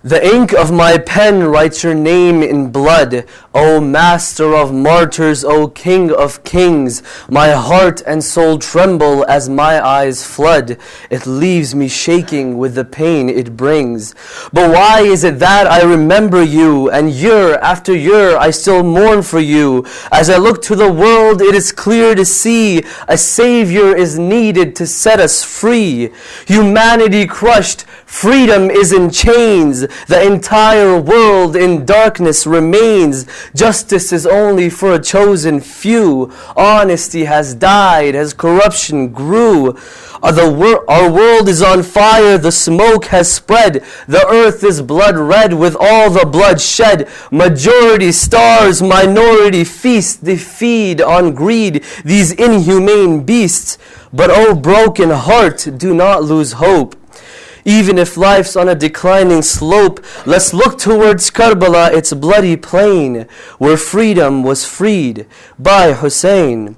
The ink of my pen writes your name in blood, O Master of martyrs, O King of kings. My heart and soul tremble as my eyes flood. It leaves me shaking with the pain it brings. But why is it that I remember you, and year after year I still mourn for you? As I look to the world, it is clear to see a Savior is needed to set us free. Humanity crushed, freedom is in chains. The entire world in darkness remains. Justice is only for a chosen few. Honesty has died as corruption grew. Our world is on fire, the smoke has spread. The earth is blood red with all the blood shed. Majority starves, minority feast. They feed on greed, these inhumane beasts. But oh broken heart, do not lose hope. Even if life's on a declining slope, let's look towards Karbala, its bloody plain, where freedom was freed by Hussein.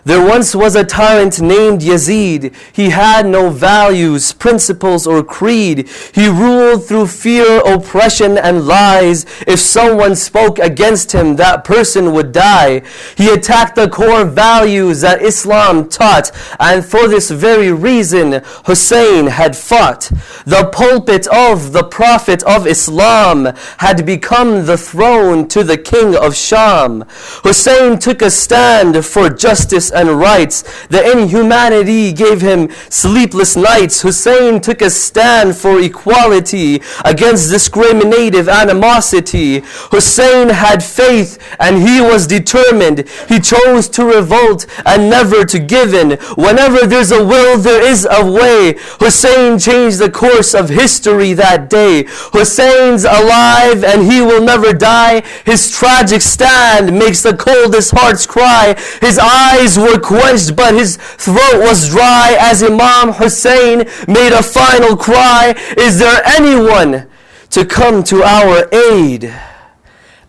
There once was a tyrant named Yazid. He had no values, principles, or creed. He ruled through fear, oppression, and lies. If someone spoke against him, that person would die. He attacked the core values that Islam taught, and for this very reason, Hussein had fought. The pulpit of the Prophet of Islam had become the throne to the king of Sham. Hussein took a stand for justice and rights. The inhumanity gave him sleepless nights. Hussein took a stand for equality against discriminative animosity. Hussein had faith and he was determined. He chose to revolt and never to give in. Whenever there's a will, there is a way. Hussein changed the course of history that day. Hussein's alive and he will never die. His tragic stand makes the coldest hearts cry. His eyes were quenched, but his throat was dry as Imam Hussein made a final cry. Is there anyone to come to our aid?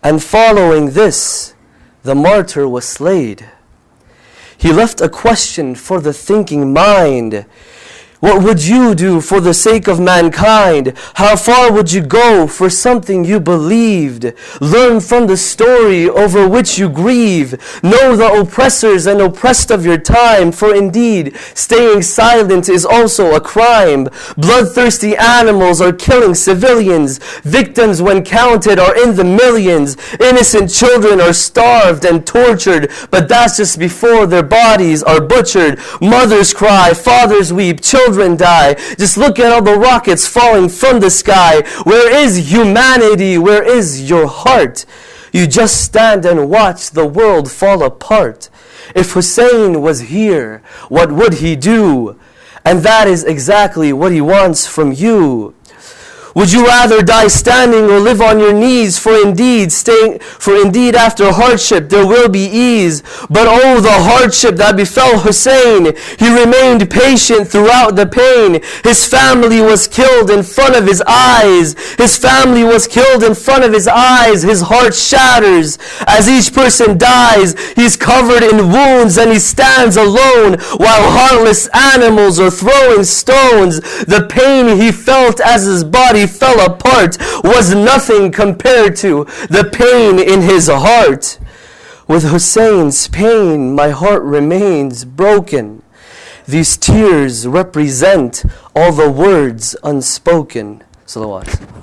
And following this, the martyr was slayed. He left a question for the thinking mind. What would you do for the sake of mankind? How far would you go for something you believed? Learn from the story over which you grieve. Know the oppressors and oppressed of your time, for indeed, staying silent is also a crime. Bloodthirsty animals are killing civilians. Victims, when counted, are in the millions. Innocent children are starved and tortured, but that's just before their bodies are butchered. Mothers cry, fathers weep, children die. Just look at all the rockets falling from the sky. Where is humanity? Where is your heart? You just stand and watch the world fall apart. If Hussein was here, what would he do? And that is exactly what he wants from you. Would you rather die standing or live on your knees? For indeed after hardship there will be ease. But oh, the hardship that befell Hussein. He remained patient throughout the pain. His family was killed in front of his eyes. His family was killed in front of his eyes. His heart shatters. As each person dies, he's covered in wounds and he stands alone while heartless animals are throwing stones. The pain he felt as his body fell apart was nothing compared to the pain in his heart. With Hussein's pain, my heart remains broken. These tears represent all the words unspoken. Salawat.